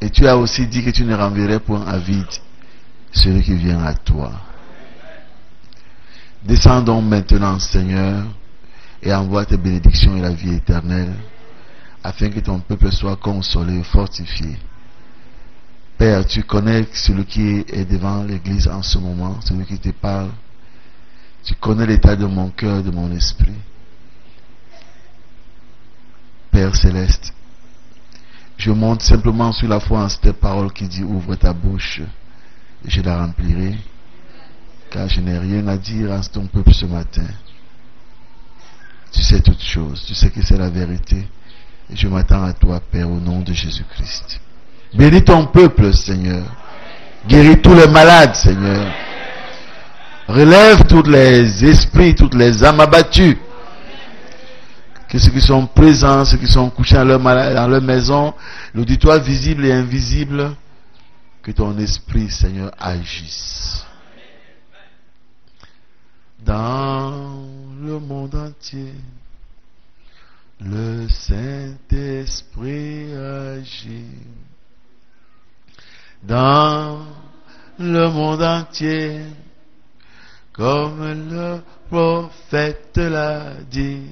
Et tu as aussi dit que tu ne renverrais point à vide celui qui vient à toi. Descends donc maintenant, Seigneur, et envoie tes bénédictions et la vie éternelle, afin que ton peuple soit consolé et fortifié. Père, tu connais celui qui est devant l'église en ce moment, celui qui te parle. Tu connais l'état de mon cœur, de mon esprit. Père céleste, je monte simplement sur la foi en cette parole qui dit ouvre ta bouche et je la remplirai, car je n'ai rien à dire à ton peuple ce matin. Tu sais toutes choses, tu sais que c'est la vérité et je m'attends à toi, Père, au nom de Jésus-Christ. Bénis ton peuple, Seigneur. Guéris tous les malades, Seigneur. Relève tous les esprits, toutes les âmes abattues. Que ceux qui sont présents, ceux qui sont couchés dans leur maison, l'auditoire visible et invisible, que ton esprit, Seigneur, agisse. Dans le monde entier, le Saint-Esprit agit. Dans le monde entier, comme le prophète l'a dit.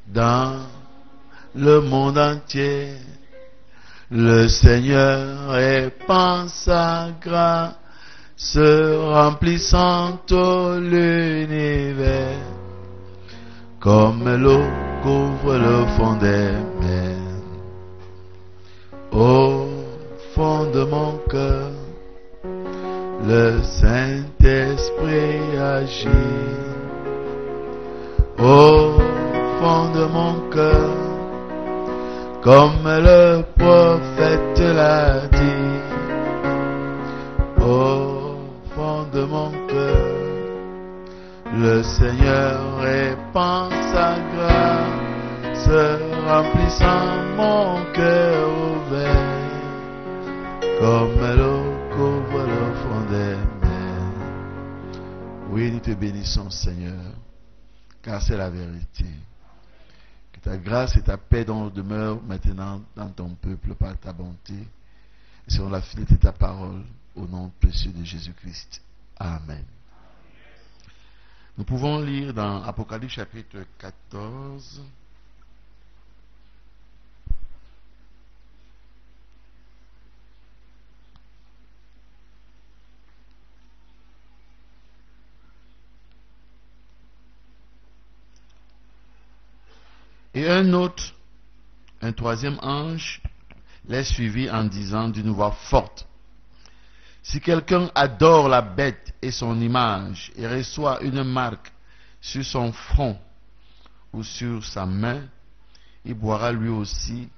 Dans le monde entier, le Seigneur répand sa grâce, remplissant tout l'univers, comme l'eau couvre le fond des mers. Au fond de mon cœur, le Saint-Esprit agit. Au fond de mon cœur, comme le prophète l'a dit. Au fond de mon cœur, le Seigneur répand sa grâce, remplissant mon cœur ouvert, comme l'eau couvre le fond des mers. Oui, nous te bénissons, Seigneur, car c'est la vérité. Que ta grâce et ta paix demeurent maintenant dans ton peuple par ta bonté, et selon la fidélité de ta parole, au nom précieux de Jésus-Christ. Amen. Nous pouvons lire dans Apocalypse chapitre 14. Et un troisième ange, les suivit en disant d'une voix forte: si quelqu'un adore la bête et son image et reçoit une marque sur son front ou sur sa main, il boira lui aussi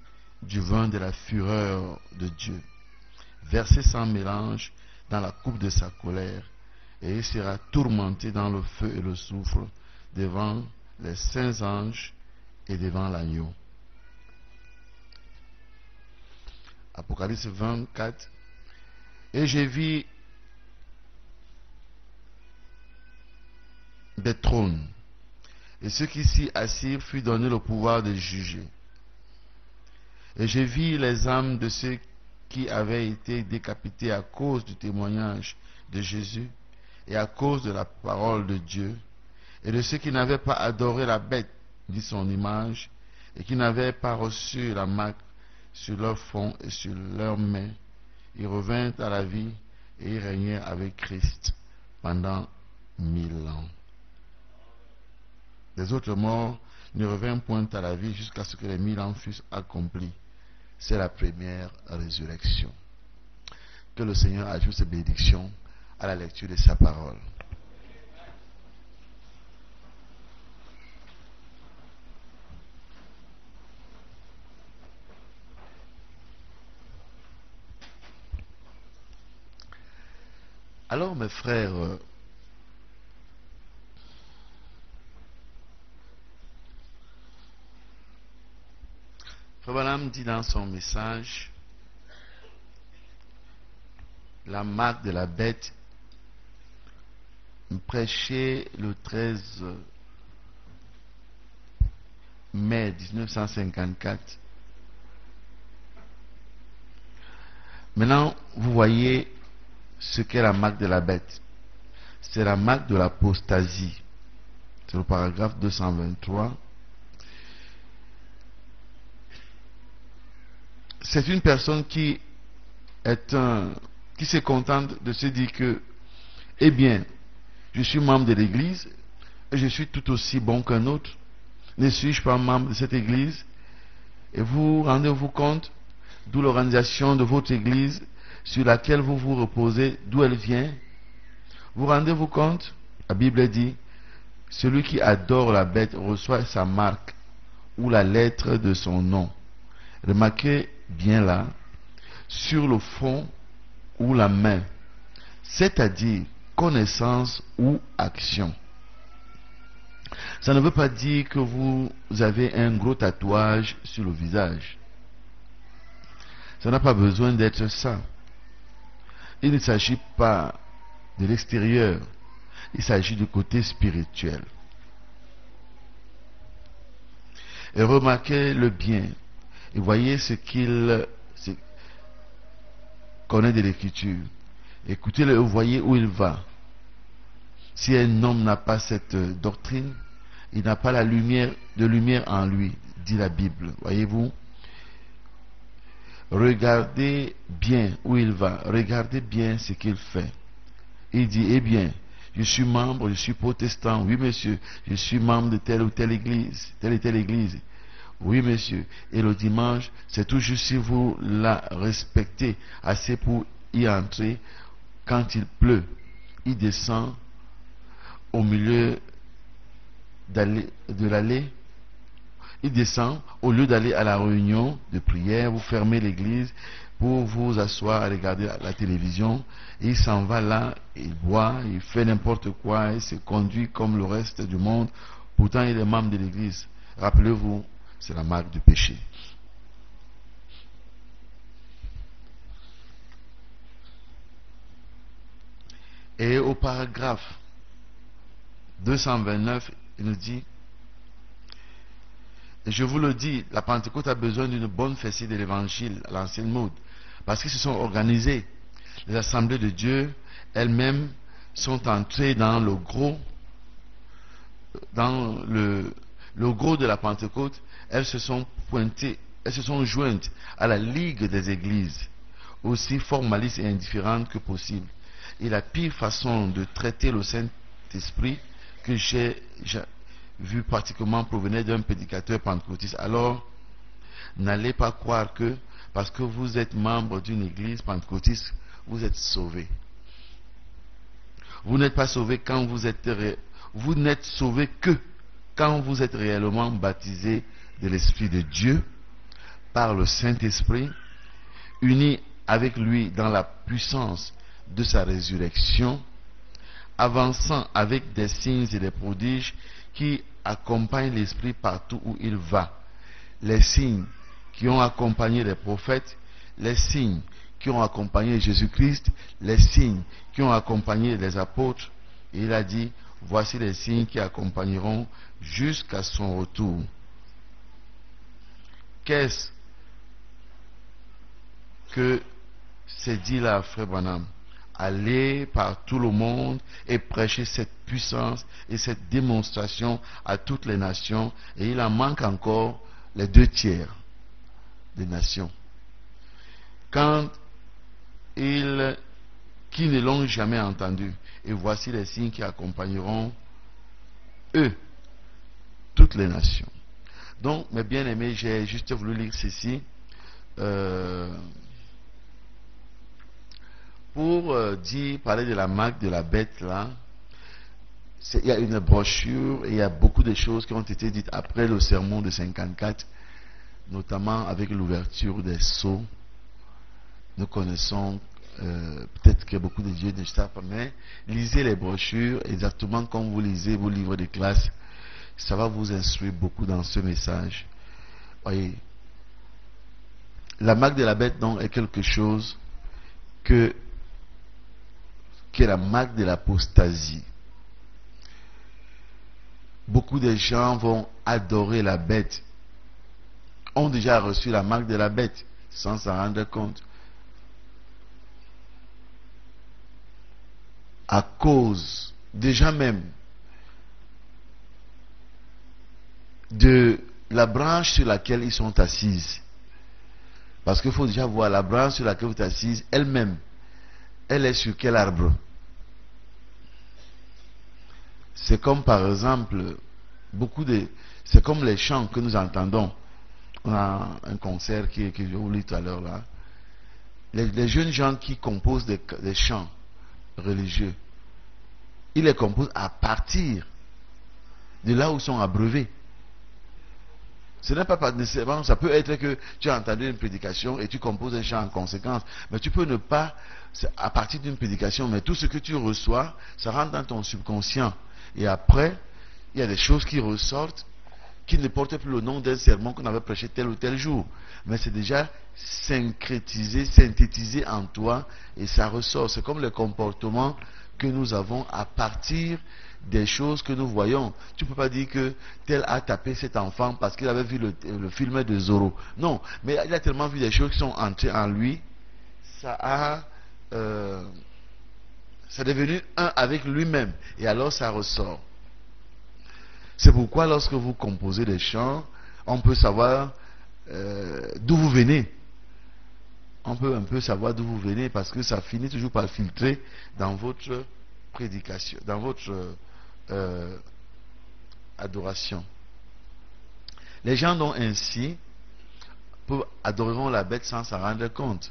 du vin de la fureur de Dieu, versé sans mélange dans la coupe de sa colère, et il sera tourmenté dans le feu et le soufre devant les saints anges et devant l'agneau. Apocalypse 24. Et j'ai vu des trônes, et ceux qui s'y assirent furent donné le pouvoir de juger. Et j'ai vu les âmes de ceux qui avaient été décapités à cause du témoignage de Jésus et à cause de la parole de Dieu, et de ceux qui n'avaient pas adoré la bête ni son image, et qui n'avaient pas reçu la marque sur leur front et sur leurs mains. Ils revinrent à la vie et ils régnèrent avec Christ pendant 1000 ans. Les autres morts ne revinrent point à la vie jusqu'à ce que les 1000 ans fussent accomplis. C'est la première résurrection. Que le Seigneur ajoute ses bénédictions à la lecture de sa parole. Alors mes frères, Frère Branham dit dans son message, la marque de la bête, prêché le 13 mai 1954, Maintenant, vous voyez ce qu'est la marque de la bête. C'est la marque de l'apostasie. C'est le paragraphe 223. C'est une personne qui se contente de se dire que, eh bien, je suis membre de l'église et je suis tout aussi bon qu'un autre. Ne suis-je pas membre de cette église? Et vous rendez-vous compte d'où l'organisation de votre église sur laquelle vous vous reposez, d'où elle vient? Vous rendez-vous compte? La Bible dit, celui qui adore la bête reçoit sa marque ou la lettre de son nom. Remarquez bien là, sur le front ou la main, c'est-à-dire connaissance ou action. Ça ne veut pas dire que vous avez un gros tatouage sur le visage. Ça n'a pas besoin d'être ça. Il ne s'agit pas de l'extérieur, il s'agit du côté spirituel. Et remarquez le bien, et voyez ce qu'il connaît de l'écriture. Écoutez-le, voyez où il va. Si un homme n'a pas cette doctrine, il n'a pas la lumière en lui, dit la Bible. Voyez-vous? Regardez bien où il va, regardez bien ce qu'il fait. Il dit, eh bien, je suis membre, je suis protestant, oui monsieur, je suis membre de telle ou telle église, telle et telle église. Oui monsieur, et le dimanche, c'est toujours si vous la respectez assez pour y entrer. Quand il pleut, il descend au milieu de l'allée. Il descend, au lieu d'aller à la réunion de prière, vous fermez l'église pour vous asseoir à regarder la télévision. Et il s'en va là, il boit, il fait n'importe quoi, il se conduit comme le reste du monde. Pourtant, il est membre de l'église. Rappelez-vous, c'est la marque du péché. Et au paragraphe 229, il nous dit, et je vous le dis, la Pentecôte a besoin d'une bonne fessée de l'évangile à l'ancienne mode, parce qu'ils se sont organisés. Les assemblées de Dieu elles-mêmes sont entrées dans le gros de la Pentecôte. Elles se sont jointes à la ligue des églises, aussi formalistes et indifférentes que possible. Et la pire façon de traiter le Saint-Esprit que j'ai vu pratiquement provenait d'un prédicateur pentecôtiste. Alors, n'allez pas croire que parce que vous êtes membre d'une église pentecôtiste, vous êtes sauvé. Vous n'êtes pas sauvé quand vous n'êtes sauvé que quand vous êtes réellement baptisé de l'Esprit de Dieu par le Saint-Esprit, unis avec lui dans la puissance de sa résurrection, avançant avec des signes et des prodiges qui accompagnent l'Esprit partout où il va. Les signes qui ont accompagné les prophètes, les signes qui ont accompagné Jésus-Christ, les signes qui ont accompagné les apôtres. Et il a dit, voici les signes qui accompagneront jusqu'à son retour. Qu'est-ce que c'est dit là, frère Branham? Aller par tout le monde et prêcher cette puissance et cette démonstration à toutes les nations. Et il en manque encore les 2/3 des nations. Quand qui ne l'ont jamais entendu. Et voici les signes qui accompagneront eux, toutes les nations. Donc, mes bien-aimés, j'ai juste voulu lire ceci. Pour parler de la marque de la bête là, il y a une brochure et il y a beaucoup de choses qui ont été dites après le sermon de 54, notamment avec l'ouverture des sceaux. Nous connaissons, peut-être que beaucoup de dieux ne savent pas, mais lisez les brochures exactement comme vous lisez vos livres de classe. Ça va vous instruire beaucoup dans ce message. Voyez, la marque de la bête donc est quelque chose qui est la marque de l'apostasie. Beaucoup de gens vont adorer la bête, ont déjà reçu la marque de la bête sans s'en rendre compte. à cause déjà même de la branche sur laquelle ils sont assis. Parce qu'il faut déjà voir la branche sur laquelle vous êtes assise, elle-même, elle est sur quel arbre? C'est comme par exemple, c'est comme les chants que nous entendons. On a un concert que je vous lis tout à l'heure là. Les jeunes gens qui composent des chants religieux, ils les composent à partir de là où ils sont abreuvés. Ce n'est pas nécessairement, ça peut être que tu as entendu une prédication et tu composes un chant en conséquence. Mais tu peux ne pas, à partir d'une prédication, mais tout ce que tu reçois, ça rentre dans ton subconscient. Et après, il y a des choses qui ressortent, qui ne portent plus le nom d'un sermon qu'on avait prêché tel ou tel jour. Mais c'est déjà synthétisé en toi et ça ressort. C'est comme le comportement que nous avons à partir des choses que nous voyons. Tu ne peux pas dire que tel a tapé cet enfant parce qu'il avait vu le film de Zorro. Non, mais il a tellement vu des choses qui sont entrées en lui, c'est devenu un avec lui-même. Et alors ça ressort. C'est pourquoi lorsque vous composez des chants, on peut savoir d'où vous venez. On peut un peu savoir d'où vous venez parce que ça finit toujours par filtrer dans votre prédication, dans votre adoration. Les gens dont ainsi adoreront la bête sans s'en rendre compte.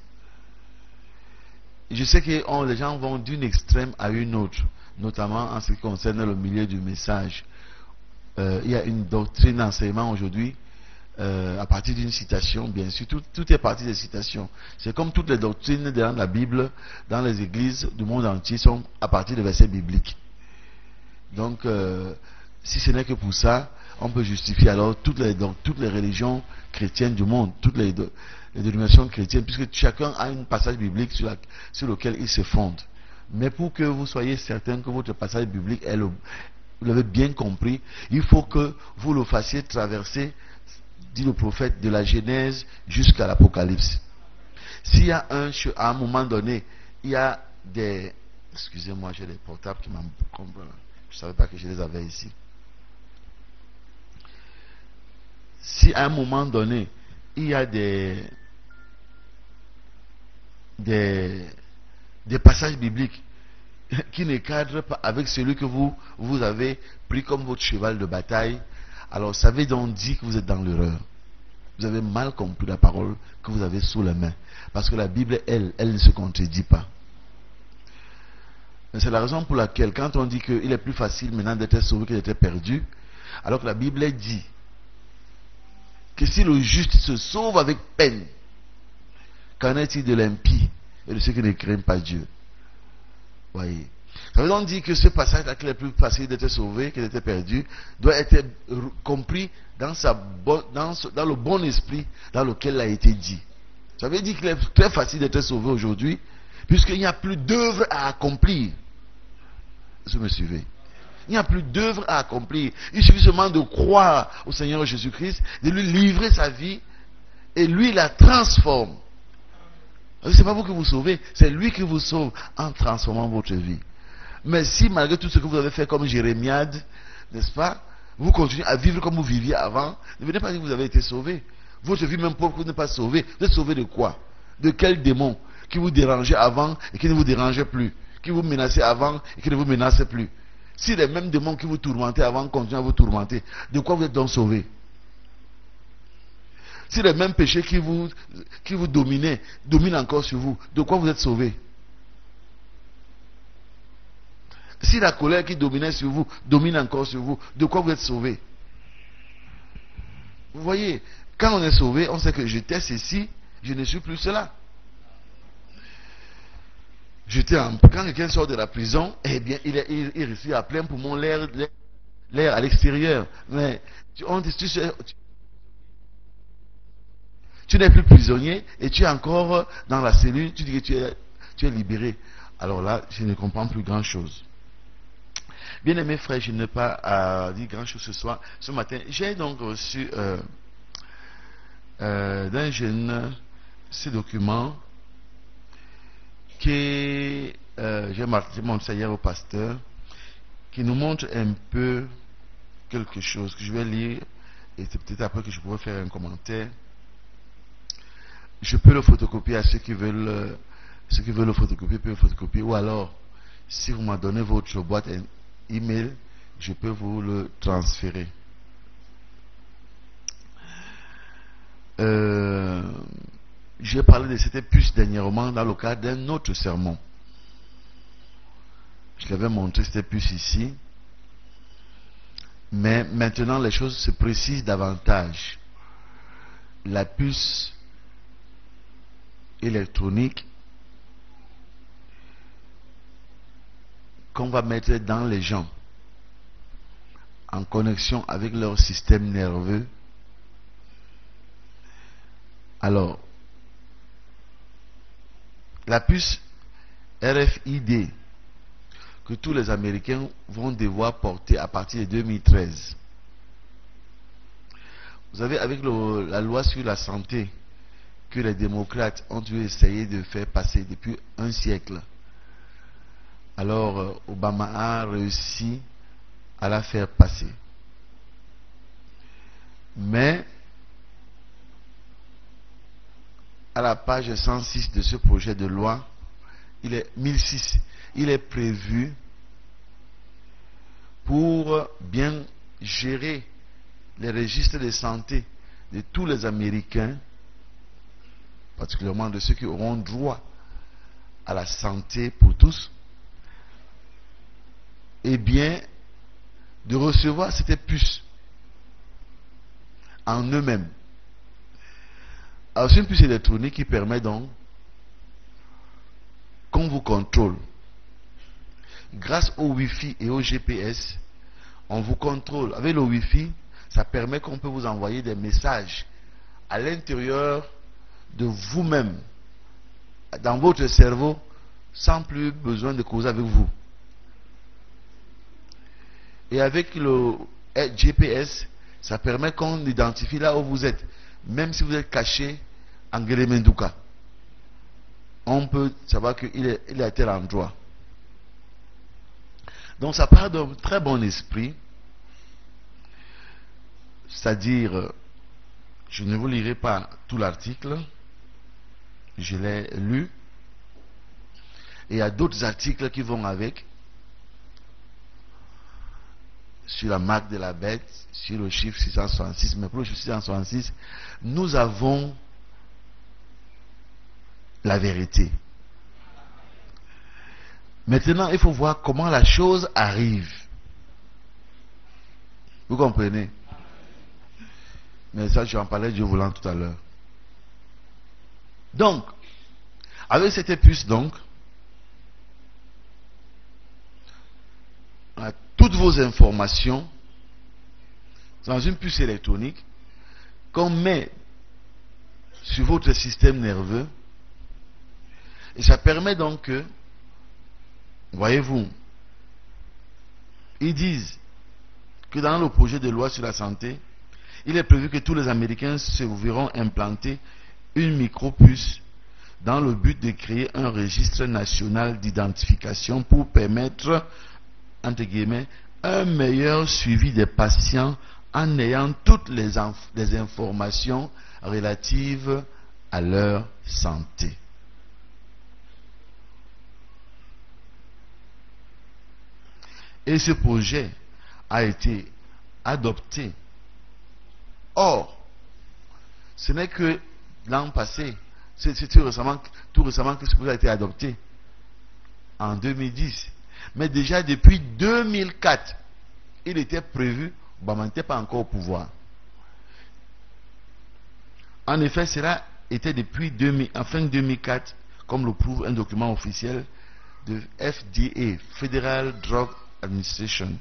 Je sais que les gens vont d'une extrême à une autre, notamment en ce qui concerne le milieu du message. Il y a une doctrine d'enseignement aujourd'hui à partir d'une citation, bien sûr, tout est parti des citations. C'est comme toutes les doctrines dans la Bible, dans les églises du monde entier, sont à partir de versets bibliques. Donc, si ce n'est que pour ça, on peut justifier alors toutes les religions chrétiennes du monde, toutes les dénominations chrétiennes, puisque chacun a un passage biblique sur lequel il se fonde. Mais pour que vous soyez certain que votre passage biblique vous l'avez bien compris, il faut que vous le fassiez traverser, dit le prophète, de la Genèse jusqu'à l'Apocalypse. S'il y a à un moment donné, il y a des... Excusez-moi, j'ai des portables qui m'encombrent. Je ne savais pas que je les avais ici. Si à un moment donné, il y a des passages bibliques qui ne cadrent pas avec celui que vous avez pris comme votre cheval de bataille, alors ça veut donc dire que vous êtes dans l'erreur. Vous avez mal compris la parole que vous avez sous la main. Parce que la Bible, elle ne se contredit pas. C'est la raison pour laquelle, quand on dit qu'il est plus facile maintenant d'être sauvé que d'être perdu, alors que la Bible dit que si le juste se sauve avec peine, qu'en est-il de l'impie et de ceux qui ne craignent pas Dieu? Voyez. Ça veut donc dire que ce passage-là, qu'il est plus facile d'être sauvé que d'être perdu, doit être compris dans le bon esprit dans lequel il a été dit. Ça veut dire qu'il est très facile d'être sauvé aujourd'hui, puisqu'il n'y a plus d'œuvre à accomplir. Vous me suivez? Il n'y a plus d'œuvre à accomplir. Il suffit seulement de croire au Seigneur Jésus-Christ, de lui livrer sa vie, et lui la transforme. Ce n'est pas vous que vous sauvez, c'est lui qui vous sauve en transformant votre vie. Mais si malgré tout ce que vous avez fait comme Jérémiade, n'est-ce pas, vous continuez à vivre comme vous viviez avant, ne venez pas dire que vous avez été sauvé. Votre vie même propre n'est pas sauvée. Vous êtes sauvé de quoi? De quel démon qui vous dérangeait avant et qui ne vous dérangeait plus? Qui vous menaçait avant et qui ne vous menaçait plus? Si les mêmes démons qui vous tourmentaient avant continuent à vous tourmenter, de quoi vous êtes donc sauvé? Si les mêmes péchés qui vous dominaient encore sur vous, de quoi vous êtes sauvé? Si la colère qui dominait sur vous domine encore sur vous, de quoi vous êtes sauvé? Vous voyez, quand on est sauvé, on sait que j'étais ceci, je ne suis plus cela. Quand quelqu'un sort de la prison, eh bien, il respire à plein poumon l'air à l'extérieur. Mais tu n'es plus prisonnier et tu es encore dans la cellule, tu dis que tu es libéré. Alors là, je ne comprends plus grand chose. Bien aimés frères, je n'ai pas dit grand chose ce matin. J'ai donc reçu d'un jeune ce document qui j'ai montré ça hier au pasteur, qui nous montre un peu quelque chose que je vais lire, et c'est peut-être après que je pourrai faire un commentaire. Je peux le photocopier à ceux qui veulent le photocopier, peuvent le photocopier, ou alors, si vous m'en donnez votre boîte email, je peux vous le transférer. J'ai parlé de cette puce dernièrement dans le cadre d'un autre sermon. Je l'avais montré cette puce ici. Mais maintenant, les choses se précisent davantage. La puce électronique qu'on va mettre dans les gens en connexion avec leur système nerveux. Alors, la puce RFID que tous les Américains vont devoir porter à partir de 2013. Vous savez, avec la loi sur la santé que les démocrates ont dû essayer de faire passer depuis un siècle, alors Obama a réussi à la faire passer. Mais à la page 106 de ce projet de loi, il est 1006, il est prévu pour bien gérer les registres de santé de tous les Américains, particulièrement de ceux qui auront droit à la santé pour tous, et bien de recevoir cette puce en eux-mêmes. Alors c'est une puce électronique qui permet donc qu'on vous contrôle. Grâce au Wi-Fi et au GPS, on vous contrôle. Avec le Wi-Fi, ça permet qu'on peut vous envoyer des messages à l'intérieur de vous-même, dans votre cerveau, sans plus besoin de causer avec vous. Et avec le GPS, ça permet qu'on identifie là où vous êtes, même si vous êtes caché en Guélémendouka. On peut savoir qu'il est à tel endroit. Donc ça part d'un très bon esprit, c'est-à-dire, je ne vous lirai pas tout l'article, je l'ai lu, et il y a d'autres articles qui vont avec, sur la marque de la bête, sur le chiffre 666, mais pour le chiffre 666, nous avons la vérité. Maintenant, il faut voir comment la chose arrive. Vous comprenez? Mais ça, je vais en parler Dieu voulant tout à l'heure. Donc, avec cette puce, donc, on a toutes vos informations dans une puce électronique qu'on met sur votre système nerveux, et ça permet donc que, voyez-vous, ils disent que dans le projet de loi sur la santé, il est prévu que tous les Américains se verront implanter une micropuce dans le but de créer un registre national d'identification pour permettre, entre guillemets, un meilleur suivi des patients en ayant toutes les informations relatives à leur santé. Et ce projet a été adopté. Or, ce n'est que l'an passé, c'est tout récemment que ce projet a été adopté, en 2010. Mais déjà depuis 2004, il était prévu, Obama n'était pas encore au pouvoir. En effet, cela était depuis fin 2004, comme le prouve un document officiel de FDA, Federal Drug Administration,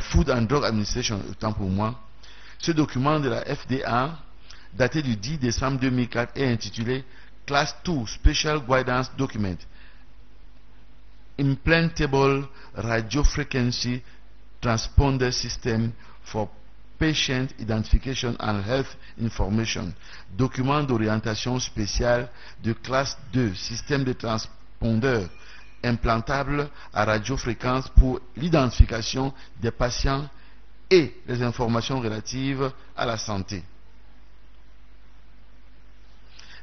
Food and Drug Administration, autant pour moi. Ce document de la FDA, daté du 10 décembre 2004, est intitulé Class 2 Special Guidance Document, Implantable Radio Frequency Transponder System for Patient Identification and Health Information, document d'orientation spéciale de classe 2, système de transpondeur implantable à radiofréquence pour l'identification des patients et les informations relatives à la santé.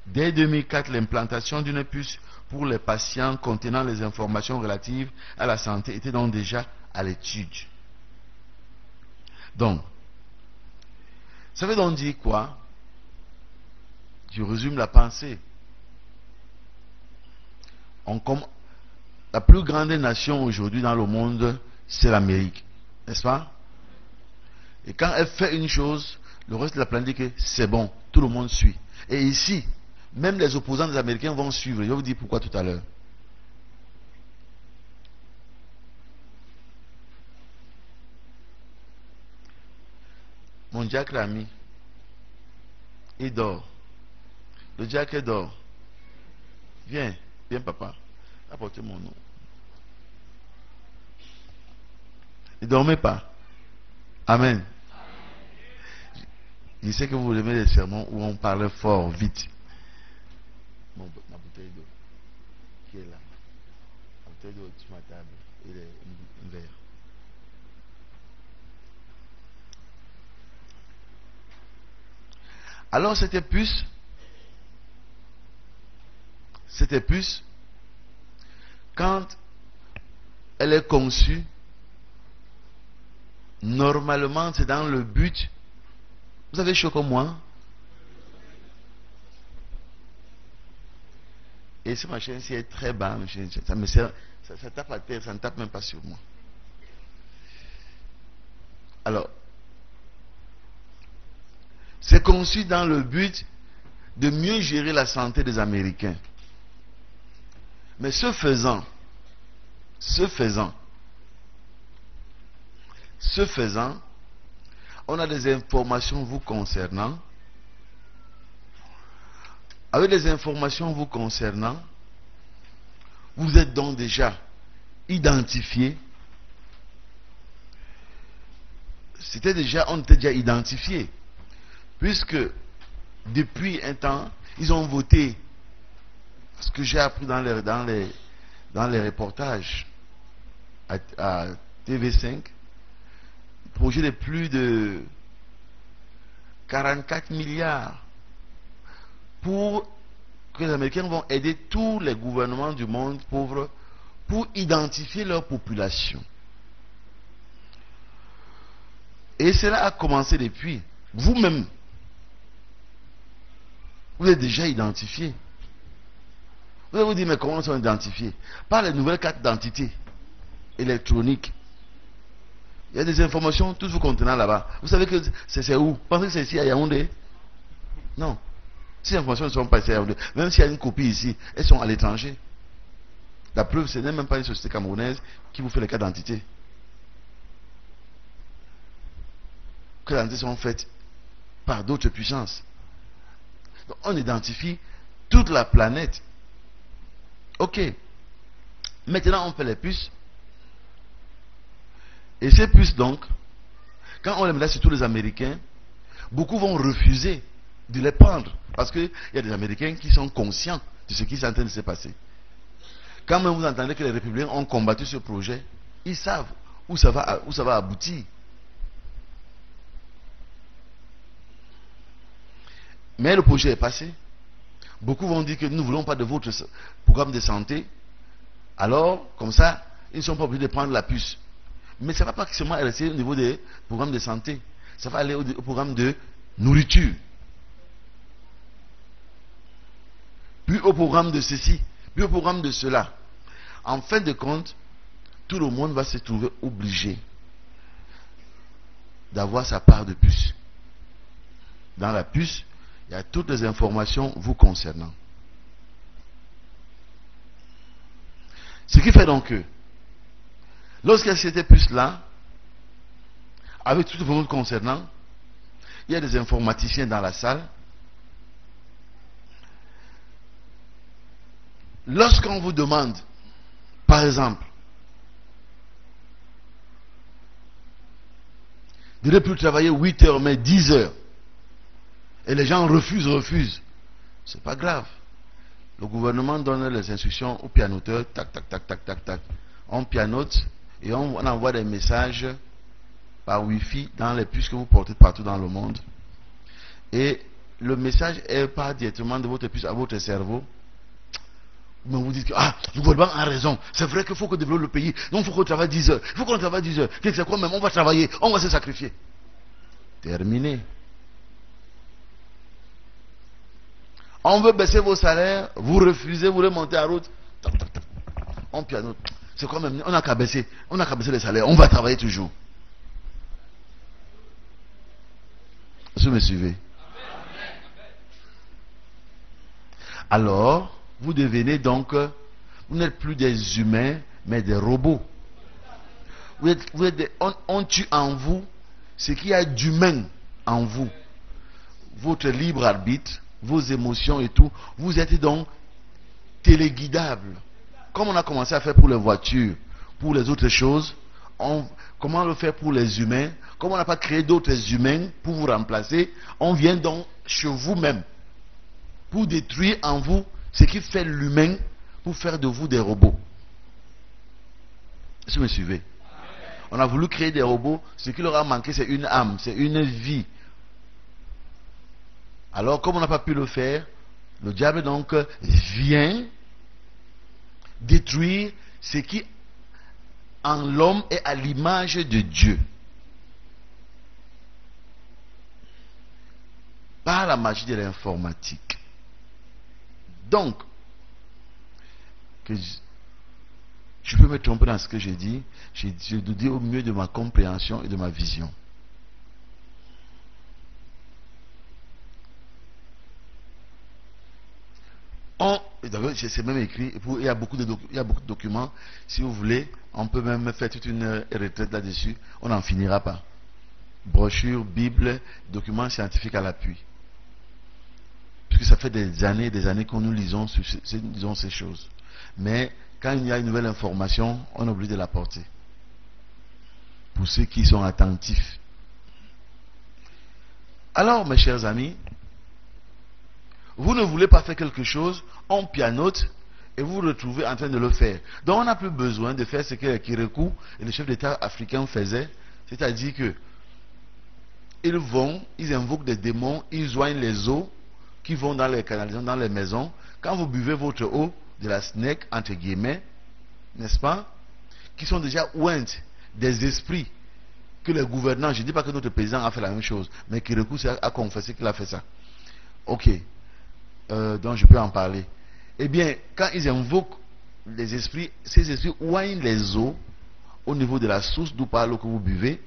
Dès 2004, l'implantation d'une puce pour les patients contenant les informations relatives à la santé était donc déjà à l'étude. Donc, ça veut donc dire quoi? Je résume la pensée. La plus grande nation aujourd'hui dans le monde, c'est l'Amérique. N'est-ce pas? Et quand elle fait une chose, le reste de la planète dit que c'est bon, tout le monde suit. Et ici, même les opposants des Américains vont suivre. Je vais vous dire pourquoi tout à l'heure. Mon diacre ami, il dort. Le diacre dort. Viens, viens papa, apportez mon nom. Ne dormez pas. Amen. Je sais que vous aimez les sermons où on parle fort, vite. Ma bouteille d'eau, qui est là. La bouteille d'eau sur ma table. Il est un verre. Alors cette puce, quand elle est conçue, normalement c'est dans le but. Vous avez chaud comme moi? Et ce machin-ci est très bas, ça me sert, ça tape à terre, ça ne tape même pas sur moi. Alors, c'est conçu dans le but de mieux gérer la santé des Américains. Mais ce faisant, on a des informations vous concernant. Avec les informations vous concernant, vous êtes donc déjà identifié. On était déjà identifié. Puisque depuis un temps, ils ont voté, ce que j'ai appris dans les reportages à TV5, projet de plus de 44 milliards pour que les Américains vont aider tous les gouvernements du monde pauvre pour identifier leur population. Et cela a commencé depuis. Vous-même, vous êtes déjà identifié. Vous allez vous dire, mais comment ils sont identifiés? Par les nouvelles cartes d'identité électroniques. Il y a des informations, tout vous contenant là-bas. Vous savez que c'est où? Vous pensez que c'est ici à Yaoundé? Non. Ces informations ne sont pas ici à Yaoundé. Même s'il y a une copie ici, elles sont à l'étranger. La preuve, ce n'est même pas une société camerounaise qui vous fait les cartes d'identité. Que les identités sont faites par d'autres puissances. Donc, on identifie toute la planète. Ok. Maintenant, on fait les puces. Et ces puces, donc, quand on les met sur tous les Américains, beaucoup vont refuser de les prendre. Parce qu'il y a des Américains qui sont conscients de ce qui est en train de se passer. Quand même vous entendez que les républicains ont combattu ce projet, ils savent où ça va aboutir. Mais le projet est passé. Beaucoup vont dire que nous ne voulons pas de votre programme de santé. Alors, comme ça, ils ne sont pas obligés de prendre la puce. Mais ça ne va pas seulement rester au niveau des programmes de santé. Ça va aller au programme de nourriture. Puis au programme de ceci. Puis au programme de cela. En fin de compte, tout le monde va se trouver obligé d'avoir sa part de puce. Dans la puce, il y a toutes les informations vous concernant. Ce qui fait donc que, lorsqu'il y a cette puce-là, avec toutes les informations concernant, il y a des informaticiens dans la salle. Lorsqu'on vous demande, par exemple, de ne plus travailler 8 heures, mais 10 heures. Et les gens refusent. C'est pas grave. Le gouvernement donne les instructions au pianoteur, tac, tac, tac, tac, tac, tac. On pianote et on envoie des messages par Wi-Fi dans les puces que vous portez partout dans le monde. Et le message est pas directement de votre puce à votre cerveau. Mais vous dites que le gouvernement a raison. C'est vrai qu'il faut qu'on développe le pays. Donc il faut qu'on travaille 10 heures. Il faut qu'on travaille 10 heures. Qu'est-ce que c'est quoi même? On va travailler. On va se sacrifier. Terminé. On veut baisser vos salaires. Vous refusez, vous remontez à route. Tac, tac, tac. On pianote. C'est quoi même? On n'a qu'à baisser. On n'a qu'à baisser les salaires. On va travailler toujours. Est-ce que vous me suivez? Alors, vous devenez donc, vous n'êtes plus des humains, mais des robots. On tue en vous ce qu'il y a d'humain en vous. Votre libre arbitre, vos émotions et tout. Vous êtes donc téléguidable. Comme on a commencé à faire pour les voitures, pour les autres choses, comment le faire pour les humains? Comme on n'a pas créé d'autres humains pour vous remplacer, on vient donc chez vous-même pour détruire en vous ce qui fait l'humain, pour faire de vous des robots. Est-ce que vous me suivez? On a voulu créer des robots, ce qui leur a manqué c'est une âme, c'est une vie. Alors comme on n'a pas pu le faire, le diable donc vient détruire ce qui en l'homme est à l'image de Dieu. Par la magie de l'informatique. Donc, que je peux me tromper dans ce que j'ai dit, je le dis au mieux de ma compréhension et de ma vision. C'est même écrit, il y a beaucoup de documents, si vous voulez, on peut même faire toute une retraite là-dessus, on n'en finira pas. Brochure, Bible, documents scientifiques à l'appui. Puisque ça fait des années que nous lisons ces choses. Mais quand il y a une nouvelle information, on oublie de la porter. Pour ceux qui sont attentifs. Alors, mes chers amis, vous ne voulez pas faire quelque chose, on pianote et vous vous retrouvez en train de le faire. Donc on n'a plus besoin de faire ce que Kérékou et le chef d'État africain faisaient, c'est-à-dire que ils invoquent des démons, ils joignent les eaux qui vont dans les canalisations, dans les maisons. Quand vous buvez votre eau de la snake, entre guillemets, n'est-ce pas, qui sont déjà ointes des esprits que les gouvernants, je ne dis pas que notre président a fait la même chose, mais Kérékou a confessé qu'il a fait ça. Ok. Donc je peux en parler. Eh bien, quand ils invoquent les esprits, ces esprits oignent les eaux au niveau de la source d'où par l'eau que vous buvez.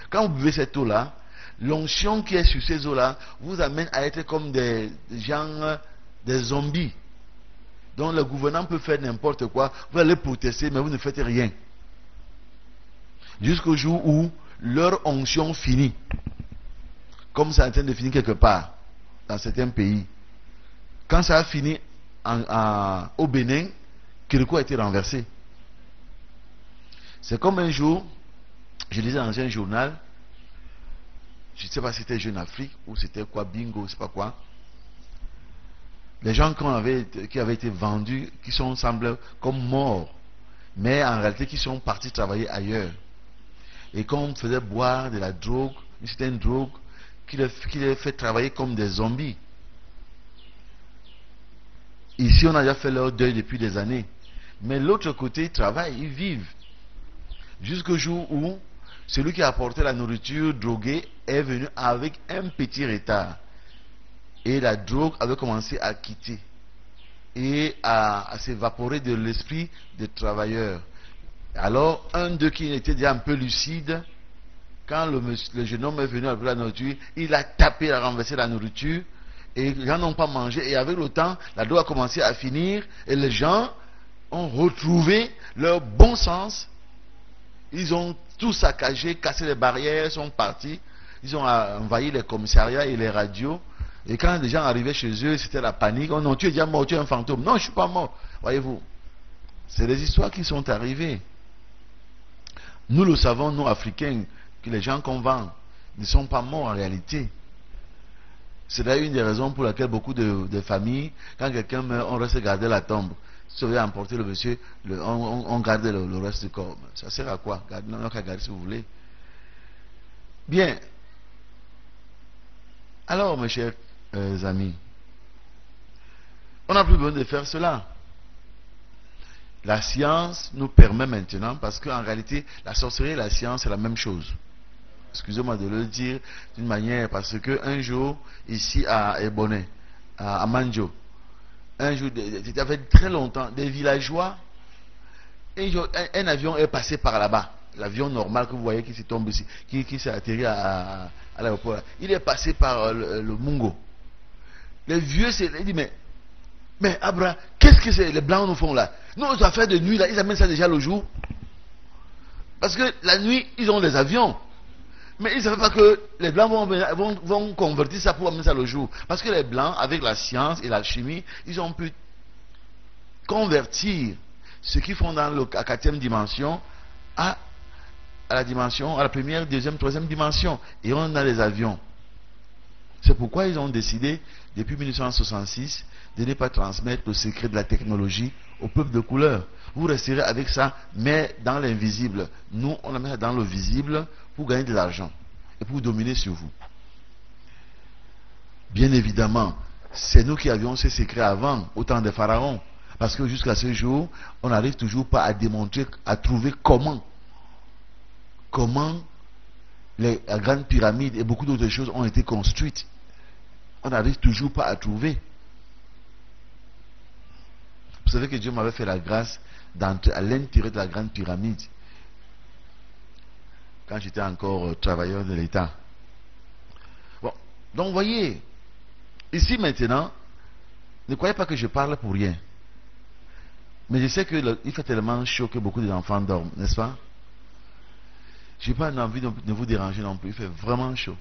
Quand vous buvez cette eau-là, l'onction qui est sur ces eaux-là vous amène à être comme des gens, des zombies. Donc le gouvernement peut faire n'importe quoi, vous allez protester, mais vous ne faites rien. Jusqu'au jour où leur onction finit. Comme ça est en train de finir quelque part, dans certains pays. Quand ça a fini au Bénin, Kérékou a été renversé. C'est comme un jour, je lisais dans un journal, je ne sais pas si c'était Jeune Afrique ou c'était quoi, Bingo, je ne sais pas quoi. Les gens qui avaient été vendus, qui semblent comme morts, mais en réalité qui sont partis travailler ailleurs. Et qu'on faisait boire de la drogue, c'était une drogue qui les fait travailler comme des zombies. Ici, on a déjà fait leur deuil depuis des années. Mais l'autre côté, ils travaillent, ils vivent. Jusqu'au jour où celui qui a apporté la nourriture droguée est venu avec un petit retard. Et la drogue avait commencé à quitter et à s'évaporer de l'esprit des travailleurs. Alors, un d'eux qui était déjà un peu lucide, quand le jeune homme est venu avec la nourriture, il a tapé, il a renversé la nourriture. Et les gens n'ont pas mangé. Et avec le temps, la drogue a commencé à finir. Et les gens ont retrouvé leur bon sens. Ils ont tout saccagé, cassé les barrières, sont partis. Ils ont envahi les commissariats et les radios. Et quand les gens arrivaient chez eux, c'était la panique. Oh non, tu es déjà mort, tu es un fantôme. Non, je ne suis pas mort. Voyez-vous, c'est des histoires qui sont arrivées. Nous le savons, nous Africains, que les gens qu'on vend, ne sont pas morts en réalité. C'est d'ailleurs une des raisons pour laquelle beaucoup de familles, quand quelqu'un meurt, on reste garder la tombe. Si vous voulez emporter le monsieur, on garde le reste du corps. Ça sert à quoi? On n'a qu'à garder si vous voulez. Bien. Alors, mes chers amis, on n'a plus besoin de faire cela. La science nous permet maintenant, parce qu'en réalité, la sorcellerie et la science, c'est la même chose. Excusez-moi de le dire d'une manière, parce qu'un jour, ici à Ebonné, à Manjo, un jour, ça fait très longtemps, des villageois, un avion est passé par là-bas. L'avion normal que vous voyez qui s'est tombé ici, qui s'est atterri à l'aéroport. Il est passé par le Mungo. Les vieux, ils disent, mais Abra, qu'est-ce que c'est les blancs nous font là? Nos affaires de nuit là, ils amènent ça déjà le jour. Parce que la nuit, ils ont des avions. Mais ils ne savent pas que les blancs vont convertir ça pour amener ça le jour. Parce que les blancs, avec la science et la chimie, ils ont pu convertir ce qu'ils font dans la quatrième dimension à la dimension, à la première, deuxième, troisième dimension. Et on a les avions. C'est pourquoi ils ont décidé, depuis 1966, de ne pas transmettre le secret de la technologie au peuple de couleur. Vous resterez avec ça, mais dans l'invisible. Nous, on la met dans le visible pour gagner de l'argent et pour dominer sur vous. Bien évidemment, c'est nous qui avions ces secrets avant, au temps des pharaons. Parce que jusqu'à ce jour, on n'arrive toujours pas à démontrer, à trouver comment la grande pyramide et beaucoup d'autres choses ont été construites. On n'arrive toujours pas à trouver. Vous savez que Dieu m'avait fait la grâce d'entrer à l'intérieur de la grande pyramide quand j'étais encore travailleur de l'État. Bon, donc voyez, ici maintenant, ne croyez pas que je parle pour rien. Mais je sais qu'il fait tellement chaud que beaucoup d'enfants dorment, n'est-ce pas? Je n'ai pas envie de vous déranger non plus, il fait vraiment chaud.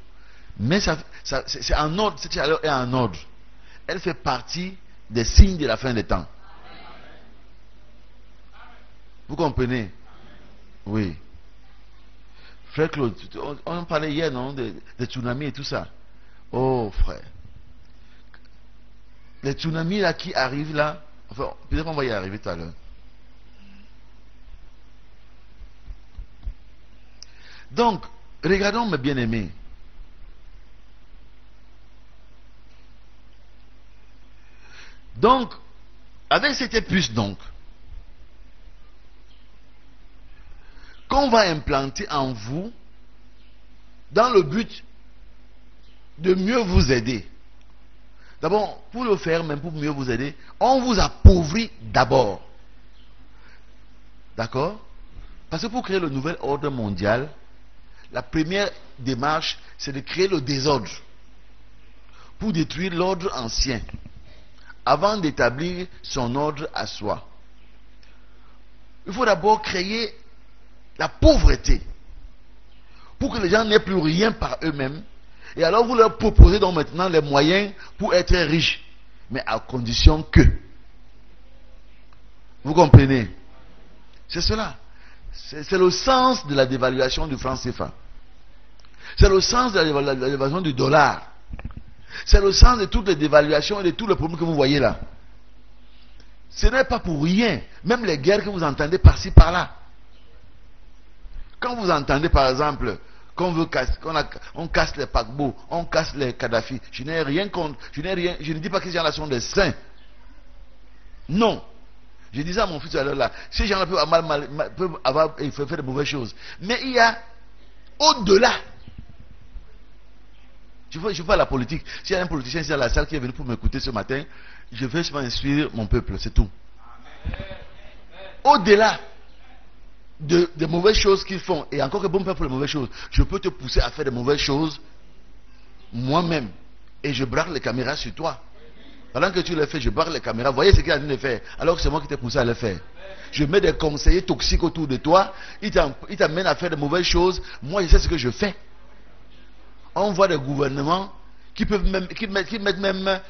Mais c'est en ordre, cette chaleur est en ordre. Elle fait partie des signes de la fin des temps. Vous comprenez? Oui. Frère Claude, on parlait hier, non, des tsunamis et tout ça. Oh, frère. Les tsunamis là qui arrivent là, enfin, peut-être qu'on va y arriver tout à l'heure. Donc, regardons mes bien-aimés. Donc, avec cette puce donc, qu'on va implanter en vous, dans le but de mieux vous aider. D'abord, pour le faire, même pour mieux vous aider, on vous appauvrit d'abord. D'accord? Parce que pour créer le nouvel ordre mondial, la première démarche, c'est de créer le désordre pour détruire l'ordre ancien, avant d'établir son ordre à soi. Il faut d'abord créer la pauvreté pour que les gens n'aient plus rien par eux-mêmes. Et alors vous leur proposez donc maintenant les moyens pour être riches, mais à condition que. Vous comprenez? C'est cela. C'est le sens de la dévaluation du franc CFA. C'est le sens de la dévaluation du dollar. C'est le sens de toutes les dévaluations et de tous les problèmes que vous voyez là. Ce n'est pas pour rien. Même les guerres que vous entendez par-ci par-là. Quand vous entendez par exemple qu'on casse les paquebots, on casse les Kadhafi, je n'ai rien contre, je ne dis pas que ces gens-là sont des saints. Non. Je disais à mon fils tout à l'heure là, ces gens-là peuvent faire de mauvaises choses. Mais il y a au-delà. Je ne pas la politique. S'il y a un politicien ici dans la salle qui est venu pour m'écouter ce matin, je vais seulement instruire mon peuple, c'est tout. Au-delà des mauvaises choses qu'ils font, et encore que bon peuple pour les mauvaises choses, je peux te pousser à faire de mauvaises choses moi-même. Et je braque les caméras sur toi. Pendant que tu le fais, je braque les caméras. Voyez ce qu'il a dit de faire, alors que c'est moi qui t'ai poussé à le faire. Je mets des conseillers toxiques autour de toi, ils t'amènent à faire de mauvaises choses. Moi, je sais ce que je fais. On voit des gouvernements qui mettent même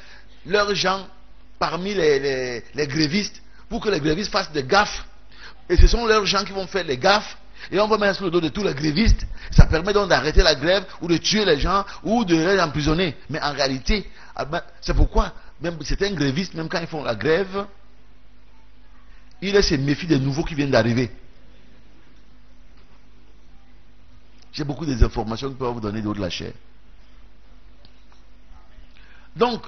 leurs gens parmi les grévistes pour que les grévistes fassent des gaffes. Et ce sont leurs gens qui vont faire les gaffes. Et on va mettre sur le dos de tous les grévistes. Ça permet donc d'arrêter la grève ou de tuer les gens ou de les emprisonner. Mais en réalité, c'est pourquoi, même certains grévistes, même quand ils font la grève, ils se méfient des nouveaux qui viennent d'arriver. J'ai beaucoup d'informations que je peux vous donner de la chair. Donc,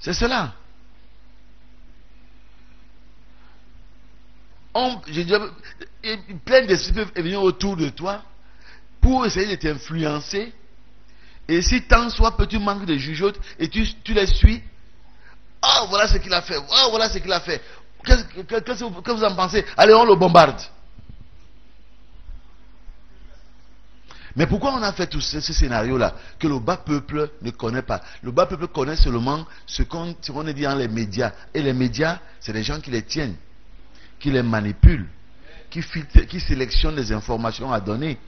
c'est cela. Plein d'esprits peuvent venir autour de toi pour essayer de t'influencer. Et si tant soit peu tu manques de jugeote et tu les suis, oh voilà ce qu'il a fait, oh voilà ce qu'il a fait. Qu'est-ce que vous en pensez? Allez, on le bombarde. Mais pourquoi on a fait tout ce scénario-là que le bas peuple ne connaît pas? Le bas peuple connaît seulement ce qu'on est dit dans les médias. Et les médias, c'est les gens qui les tiennent, qui les manipulent, qui filtrent, qui sélectionnent les informations à donner,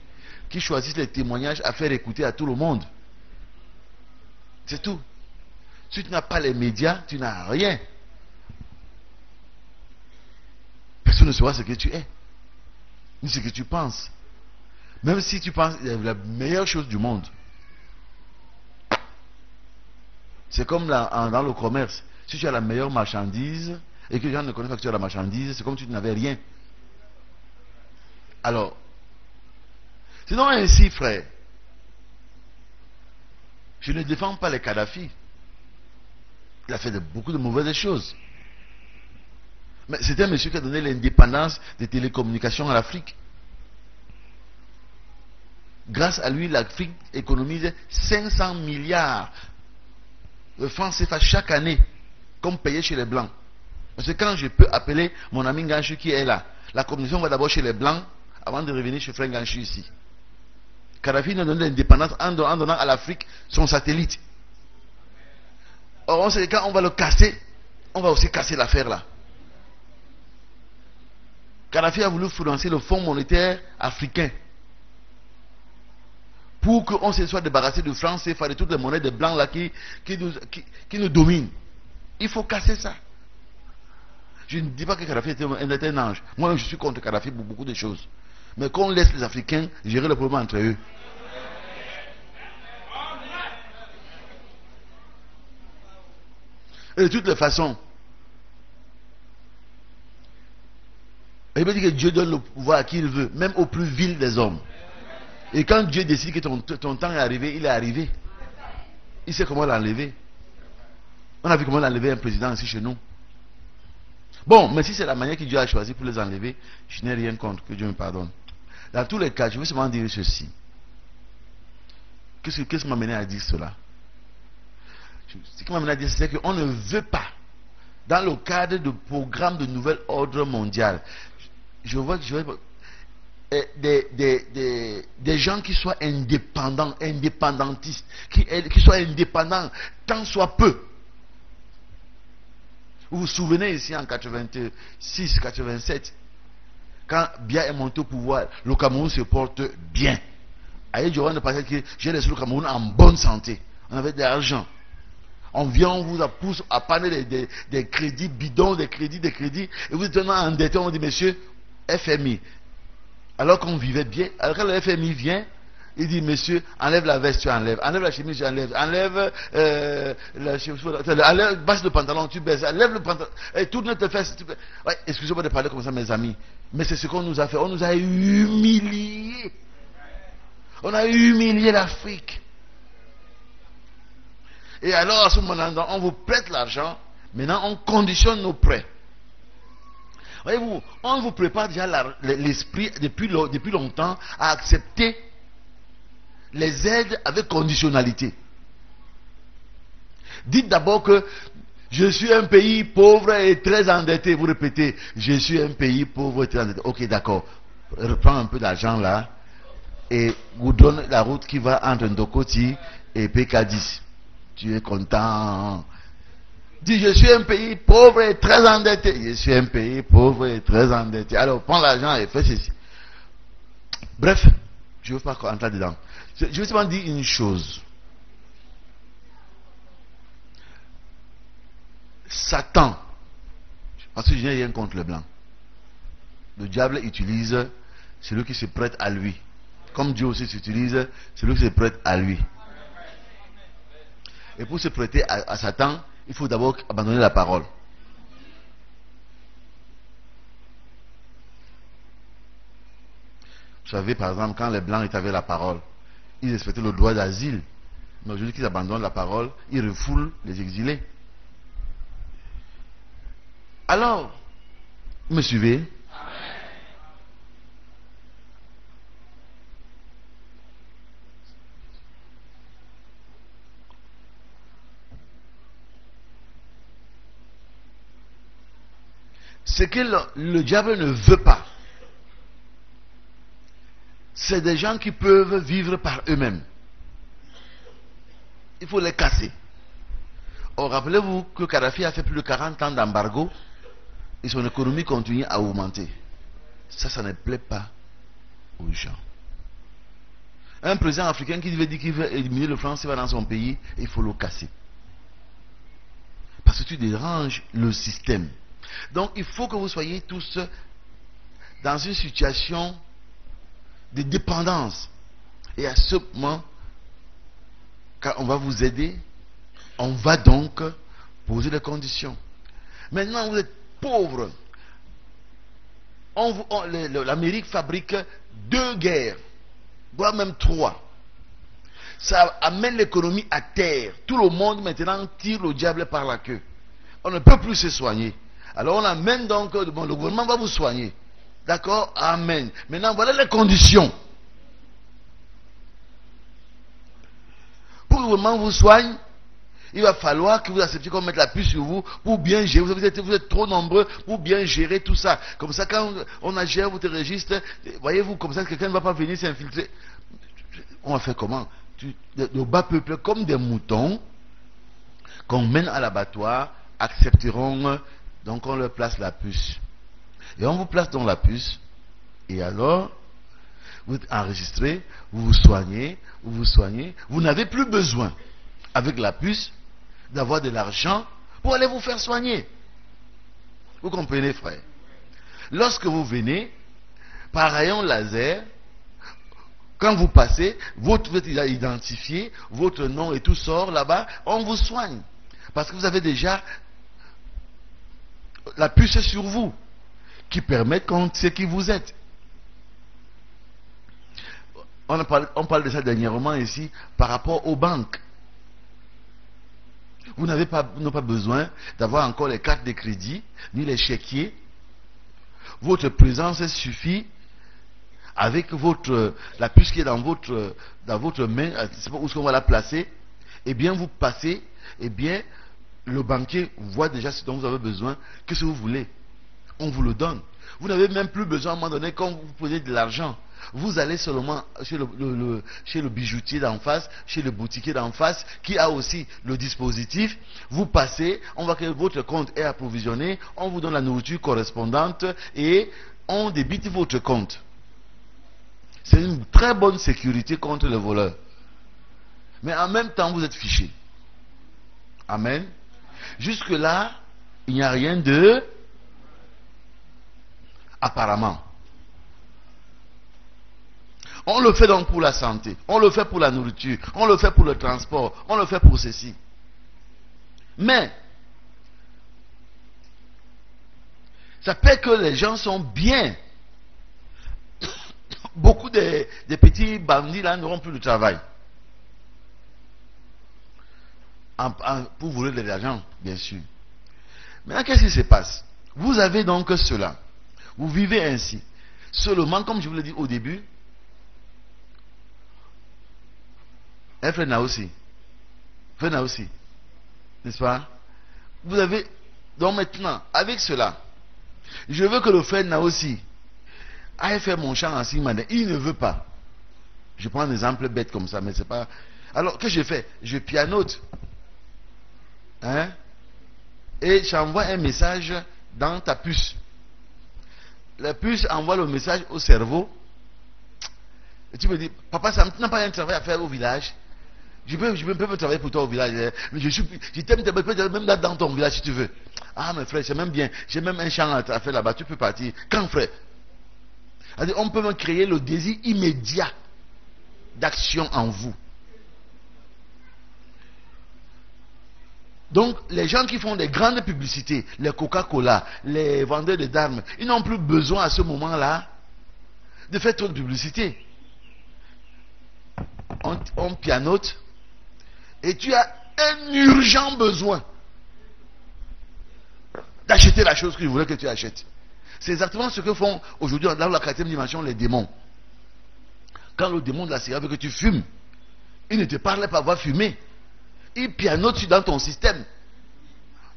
qui choisissent les témoignages à faire écouter à tout le monde. C'est tout. Si tu n'as pas les médias, tu n'as rien. Personne ne saura ce que tu es, ni ce que tu penses. Même si tu penses la meilleure chose du monde. C'est comme dans le commerce. Si tu as la meilleure marchandise et que les gens ne connaissent pas que tu as la marchandise, c'est comme si tu n'avais rien. Alors, sinon ainsi, frère, je ne défends pas les Kadhafi. Il a fait beaucoup de mauvaises choses. Mais c'était un monsieur qui a donné l'indépendance des télécommunications à l'Afrique. Grâce à lui, l'Afrique économise 500 milliards de francs CFA chaque année, comme payé chez les Blancs. Parce que quand je peux appeler mon ami Ganchu qui est là, la commission va d'abord chez les Blancs avant de revenir chez Frère Ganchu ici. Kadhafi nous donne l'indépendance en donnant à l'Afrique son satellite. Or, on sait que quand on va le casser, on va aussi casser l'affaire là. Kadhafi a voulu financer le Fonds monétaire africain pour qu'on se soit débarrassé de francs CFA, de toutes les monnaies de blancs là qui nous dominent. Il faut casser ça. Je ne dis pas que Kadhafi était un ange. Moi, je suis contre Kadhafi pour beaucoup de choses. Mais qu'on laisse les Africains gérer le problème entre eux. Et de toutes les façons, il veut dire que Dieu donne le pouvoir à qui il veut, même au plus vil des hommes. Et quand Dieu décide que ton temps est arrivé, il est arrivé. Il sait comment l'enlever. On a vu comment l'enlever un président ici chez nous. Bon, mais si c'est la manière que Dieu a choisi pour les enlever, je n'ai rien contre, que Dieu me pardonne. Dans tous les cas, je veux seulement dire ceci. Qu'est-ce qui m'a mené à dire cela? Ce qui m'a mené à dire, c'est qu'on ne veut pas, dans le cadre du programme de nouvel ordre mondial, je vois des gens qui soient indépendants, indépendantistes, qui soient indépendants, tant soit peu. Vous vous souvenez ici en 86, 87, quand Biya est monté au pouvoir, le Cameroun se porte bien. Aïe Joran de passer que j'ai laissé le Cameroun en bonne santé. On avait de l'argent. On vient, on vous pousse à panner des crédits bidons, des crédits, et vous êtes tellement endetté, on dit, monsieur, FMI. Alors qu'on vivait bien, alors quand le FMI vient, il dit, monsieur, enlève la veste, tu enlèves, enlève la chemise, tu enlèves, enlève la chemise, baisse le pantalon, tu baisses, enlève le pantalon, et tourne tes fesses. Ouais, excusez-moi de parler comme ça, mes amis, mais c'est ce qu'on nous a fait, on nous a humiliés. On a humilié l'Afrique. Et alors, à ce moment-là, on vous prête l'argent. Maintenant, on conditionne nos prêts. Voyez-vous, on vous prépare déjà l'esprit depuis longtemps à accepter les aides avec conditionnalité. Dites d'abord que je suis un pays pauvre et très endetté. Vous répétez, je suis un pays pauvre et très endetté. Ok, d'accord. Reprends un peu d'argent là et vous donne la route qui va entre Ndokoti et PK10. Tu es content. Dis, je suis un pays pauvre et très endetté. Je suis un pays pauvre et très endetté. Alors, prends l'argent et fais ceci. Bref, je ne veux pas entrer dedans. Je veux seulement dire une chose. Satan, Parce que je n'ai rien contre le blanc. Le diable utilise celui qui se prête à lui. Comme Dieu aussi s'utilise celui qui se prête à lui. Et pour se prêter à Satan, il faut d'abord abandonner la parole. Vous savez, par exemple, quand les blancs avaient la parole, ils respectaient le droit d'asile. Mais aujourd'hui qu'ils abandonnent la parole, ils refoulent les exilés. Alors, vous me suivez? Ce que le diable ne veut pas, c'est des gens qui peuvent vivre par eux-mêmes. Il faut les casser. Or, rappelez-vous que Kadhafi a fait plus de 40 ans d'embargo et son économie continue à augmenter. Ça ne plaît pas aux gens. Un président africain qui veut dire qu'il veut éliminer le franc CFA dans son pays, il faut le casser. Parce que tu déranges le système. Donc, il faut que vous soyez tous dans une situation de dépendance. Et à ce moment, quand on va vous aider, on va donc poser les conditions. Maintenant, vous êtes pauvres. L'Amérique fabrique 2 guerres, voire même 3. Ça amène l'économie à terre. Tout le monde maintenant tire le diable par la queue. On ne peut plus se soigner. Alors on amène donc, le gouvernement va vous soigner. D'accord? Amen. Maintenant, voilà les conditions. Pour que le gouvernement vous soigne, il va falloir que vous acceptiez qu'on mette la puce sur vous pour bien gérer. Vous êtes trop nombreux pour bien gérer tout ça. Comme ça, quand on a géré votre registre, voyez-vous, comme ça, quelqu'un ne va pas venir s'infiltrer. On va faire comment? Le bas peuple, comme des moutons, qu'on mène à l'abattoir, accepteront, donc on leur place la puce. Et on vous place dans la puce, et alors, vous êtes enregistré, vous vous soignez, vous n'avez plus besoin, avec la puce, d'avoir de l'argent pour aller vous faire soigner. Vous comprenez, frère? Lorsque vous venez, par rayon laser, quand vous passez, vous êtes identifié, votre nom et tout sort là-bas, on vous soigne. Parce que vous avez déjà la puce sur vous, qui permet qu'on sait qui vous êtes. On parle de ça dernièrement ici, par rapport aux banques. Vous n'avez pas besoin d'avoir encore les cartes de crédit, ni les chéquiers. Votre présence suffit avec la puce qui est dans votre main, où est-ce qu'on va la placer. Eh bien, vous passez, eh bien, le banquier voit déjà ce dont vous avez besoin, qu'est-ce que vous voulez. On vous le donne. Vous n'avez même plus besoin à un moment donné, quand vous posez de l'argent, vous allez seulement chez le bijoutier d'en face, chez le boutiquier d'en face, qui a aussi le dispositif. Vous passez, on voit que votre compte est approvisionné, on vous donne la nourriture correspondante et on débite votre compte. C'est une très bonne sécurité contre les voleurs. Mais en même temps, vous êtes fiché. Amen. Jusque-là, il n'y a rien de... Apparemment. On le fait donc pour la santé, on le fait pour la nourriture, on le fait pour le transport, on le fait pour ceci. Mais, ça fait que les gens sont bien. Beaucoup des petits bandits là n'auront plus de travail. Pour voler de l'argent, bien sûr. Maintenant, qu'est-ce qui se passe? Vous avez donc cela. Vous vivez ainsi. Seulement, comme je vous l'ai dit au début, un frère n'a aussi. N'est-ce pas? Vous avez. Donc maintenant, avec cela, je veux que le frère n'a aussi aille faire mon chant en Simane. Il ne veut pas. Je prends un exemple bête comme ça, mais c'est pas. Alors, qu'est-ce que je fais? Je pianote. Hein? Et j'envoie un message dans ta puce. La puce envoie le message au cerveau. Et tu me dis, papa, ça n'a pas un travail à faire au village. Je peux travailler pour toi au village. Mais je t'aime même dans ton village si tu veux. Ah, mes frères, c'est même bien. J'ai même un champ à faire là-bas. Tu peux partir. Quand, frère? On peut même créer le désir immédiat d'action en vous. Donc, les gens qui font des grandes publicités, les Coca-Cola, les vendeurs d'armes, ils n'ont plus besoin à ce moment-là de faire trop de publicité. On pianote et tu as un urgent besoin d'acheter la chose que je voulais que tu achètes. C'est exactement ce que font aujourd'hui dans la 4e dimension les démons. Quand le démon de la cigarette veut que tu fumes, il ne te parle pas avoir fumé. Il pianote dans ton système.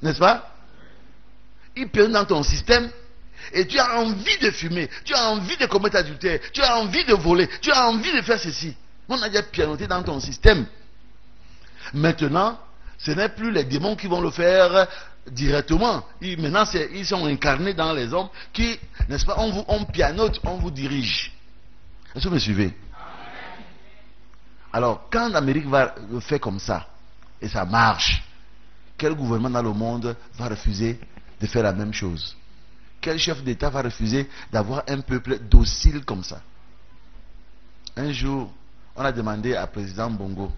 N'est-ce pas? Il pianote dans ton système et tu as envie de fumer, tu as envie de commettre adultère, tu as envie de voler, tu as envie de faire ceci. On a déjà pianoté dans ton système. Maintenant, ce n'est plus les démons qui vont le faire directement. Maintenant, ils sont incarnés dans les hommes qui, n'est-ce pas, on pianote, on vous dirige. Est-ce que vous me suivez? Alors, quand l'Amérique va le faire comme ça, et ça marche, quel gouvernement dans le monde va refuser de faire la même chose? Quel chef d'État va refuser d'avoir un peuple docile comme ça? Un jour, on a demandé à président Bongo,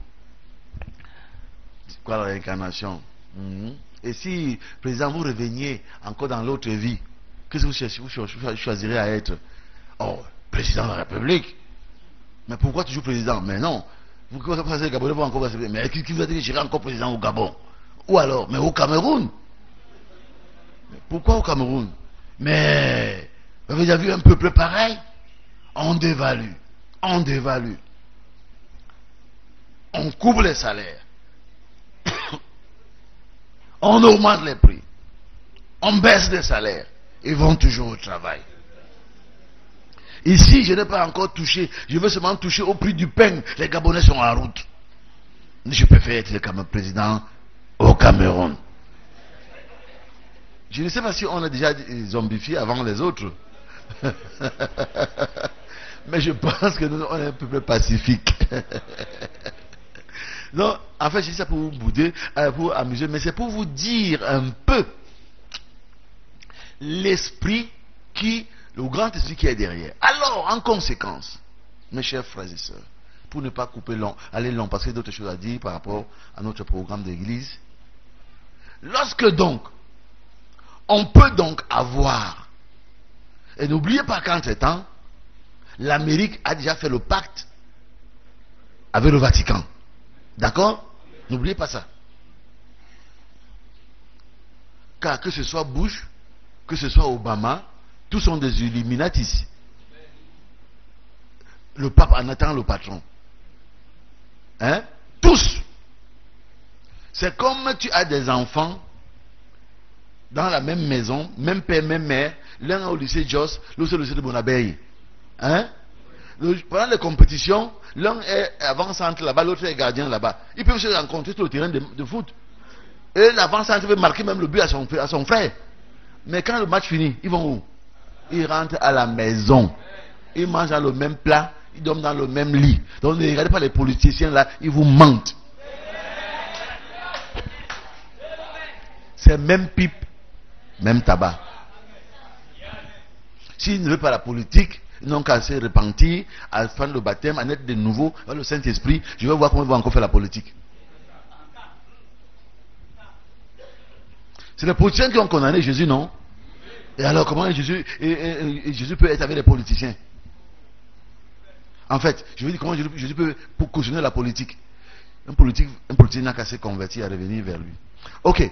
quoi la réincarnation? Et si, président, vous reveniez encore dans l'autre vie, qu'est-ce que vous choisirez à être? Oh, président de la République. Mais pourquoi toujours président? Mais non. Vous pensez que Gabonais vont encore passer? Mais qui vous a dit que j'irai encore président au Gabon? Ou alors, mais au Cameroun? Pourquoi au Cameroun? Mais vous avez déjà vu un peuple pareil? On dévalue. On dévalue. On coupe les salaires. On augmente les prix. On baisse les salaires. Ils vont toujours au travail. Ici, je n'ai pas encore touché. Je veux seulement toucher au prix du pain. Les Gabonais sont en route. Je préfère être le président au Cameroun. Je ne sais pas si on a déjà zombifié avant les autres. Mais je pense que nous, on est un peuple pacifique. Non, en fait, je dis ça pour vous bouder, pour amuser, mais c'est pour vous dire un peu l'esprit le grand esprit qui est derrière. Alors, en conséquence, mes chers frères et sœurs, pour ne pas couper long, aller long, parce qu'il y a d'autres choses à dire par rapport à notre programme d'église. Lorsque donc, on peut donc avoir, et n'oubliez pas qu'entre-temps, l'Amérique a déjà fait le pacte avec le Vatican. D'accord? N'oubliez pas ça. Car que ce soit Bush, que ce soit Obama, tous sont des Illuminatis. Le pape en attend le patron. Hein? Tous. C'est comme tu as des enfants dans la même maison, même père, même mère, l'un au lycée Jos, l'autre au lycée de Bonabeille. Hein? Pendant les compétitions, l'un est avant-centre là-bas, l'autre est gardien là-bas. Ils peuvent se rencontrer sur le terrain de foot. Et l'avant-centre peut marquer même le but à son frère. Mais quand le match finit, ils vont où? Ils rentrent à la maison. Ils mangent dans le même plat, ils dorment dans le même lit. Donc ne regardez pas les politiciens là, ils vous mentent. C'est même pipe, même tabac. S'ils ne veulent pas la politique, ils n'ont qu'à se repentir, à prendre le baptême, à naître de nouveau, avec le Saint-Esprit. Je vais voir comment ils vont encore faire la politique. C'est les politiciens qui ont condamné Jésus, non? Et alors comment Jésus peut être avec les politiciens? En fait, je veux dire comment Jésus peut cautionner la politique. Un politicien n'a qu'à se convertir, à revenir vers lui. Ok.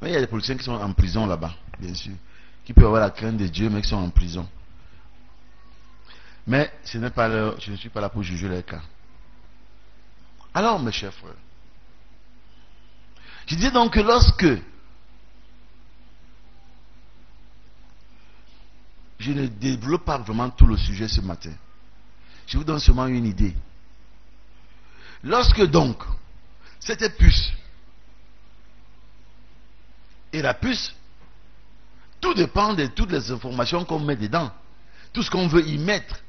Mais il y a des politiciens qui sont en prison là-bas, bien sûr. Qui peuvent avoir la crainte de Dieu, mais qui sont en prison. Mais je ne suis pas là pour juger les cas. Alors, mes chers frères, je dis donc que lorsque je ne développe pas vraiment tout le sujet ce matin, je vous donne seulement une idée. Lorsque donc cette puce et la puce, tout dépend de toutes les informations qu'on met dedans, tout ce qu'on veut y mettre.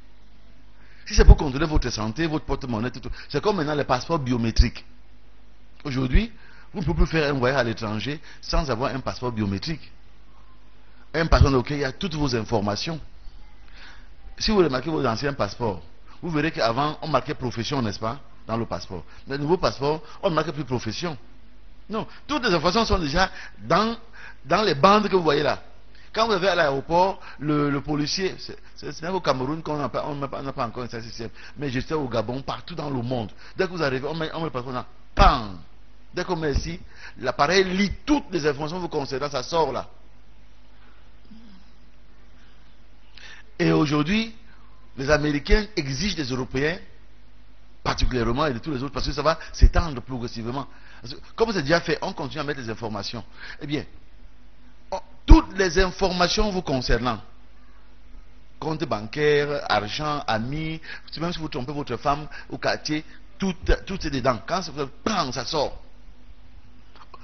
Si c'est pour contrôler votre santé, votre porte-monnaie, tout, c'est comme maintenant les passeports biométriques. Aujourd'hui, vous ne pouvez plus faire un voyage à l'étranger sans avoir un passeport biométrique. Un passeport dans lequel il y a toutes vos informations. Si vous remarquez vos anciens passeports, vous verrez qu'avant, on marquait profession, n'est-ce pas, dans le passeport. Dans le nouveau passeport, on ne marque plus profession. Non, toutes les informations sont déjà dans les bandes que vous voyez là. Quand vous avez à l'aéroport, le policier, c'est même au Cameroun qu'on n'a pas encore un système, mais je sais au Gabon, partout dans le monde. Dès que vous arrivez, on met le passeport là, PAM. Dès qu'on met ici, l'appareil lit toutes les informations vous concernant, ça sort là. Et aujourd'hui, les Américains exigent des Européens, particulièrement, et de tous les autres, parce que ça va s'étendre progressivement. Comme c'est déjà fait, on continue à mettre les informations. Eh bien, toutes les informations vous concernant, compte bancaire, argent, amis, même si vous trompez votre femme au quartier, tout est dedans. Quand ça sort.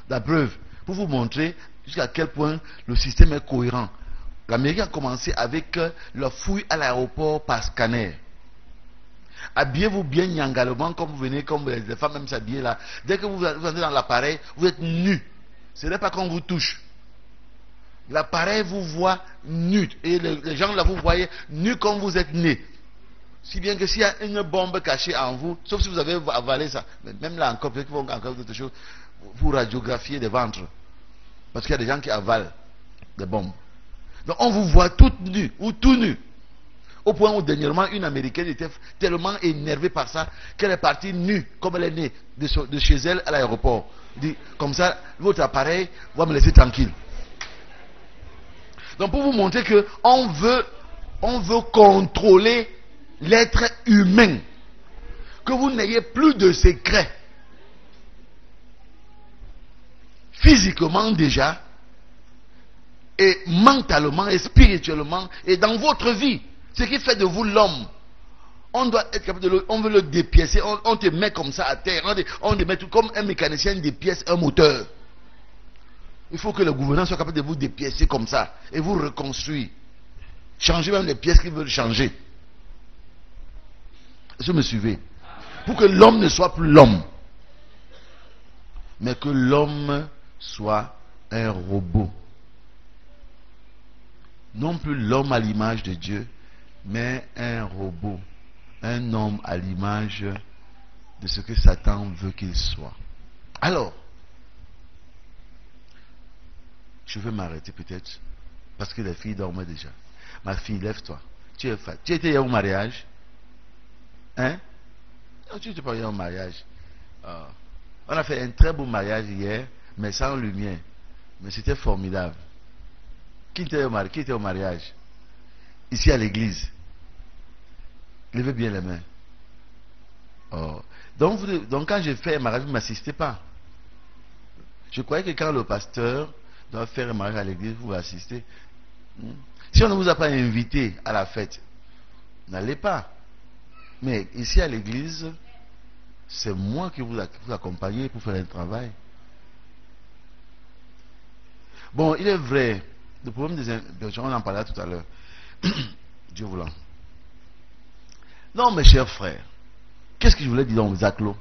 La preuve, pour vous montrer jusqu'à quel point le système est cohérent. L'Amérique a commencé avec la fouille à l'aéroport par scanner. Habillez-vous bien nyangalement comme vous venez, comme les femmes même s'habillent là. Dès que vous entrez dans l'appareil, vous êtes nu. Ce n'est pas qu'on vous touche. L'appareil vous voit nu. Et les gens là, vous voyez nu comme vous êtes né. Si bien que s'il y a une bombe cachée en vous, sauf si vous avez avalé ça, même là encore, peut-être qu'ils vont encore d'autres choses, vous radiographiez des ventres. Parce qu'il y a des gens qui avalent des bombes. Donc on vous voit tout nu, ou tout nu. Au point où dernièrement, une Américaine était tellement énervée par ça, qu'elle est partie nue, comme elle est née, de chez elle à l'aéroport. Dit, comme ça, votre appareil va me laisser tranquille. Donc pour vous montrer que on veut contrôler l'être humain. Que vous n'ayez plus de secrets. Physiquement déjà, et mentalement, et spirituellement, et dans votre vie. Ce qui fait de vous l'homme. On doit être capable on veut le dépiécer, on te met comme ça à terre, on te met tout comme un mécanicien dépièce un moteur. Il faut que le gouvernement soit capable de vous dépiécer comme ça, et vous reconstruire. Changer même les pièces qu'ils veulent changer. Est-ce que vous me suivez? Pour que l'homme ne soit plus l'homme, mais que l'homme soit un robot. Non plus l'homme à l'image de Dieu, mais un robot, un homme à l'image de ce que Satan veut qu'il soit. Alors, je vais m'arrêter peut-être, parce que les filles dorment déjà. Ma fille, lève-toi. Tu étais hier au mariage? Hein? Non, tu n'étais pas hier au mariage. On a fait un très beau mariage hier, mais sans lumière. Mais c'était formidable. Qui était au mariage? Ici à l'église. Levez bien les mains. Oh. Donc quand j'ai fait un mariage, vous ne m'assistez pas. Je croyais que quand le pasteur doit faire un mariage à l'église, vous assistez. Si on ne vous a pas invité à la fête, n'allez pas. Mais ici à l'église, c'est moi qui vous accompagne pour faire un travail. Bon, il est vrai, le problème des interventions, on en parlait tout à l'heure. Dieu voulant. Non, mes chers frères, qu'est-ce que je voulais dire dans les Zaclos?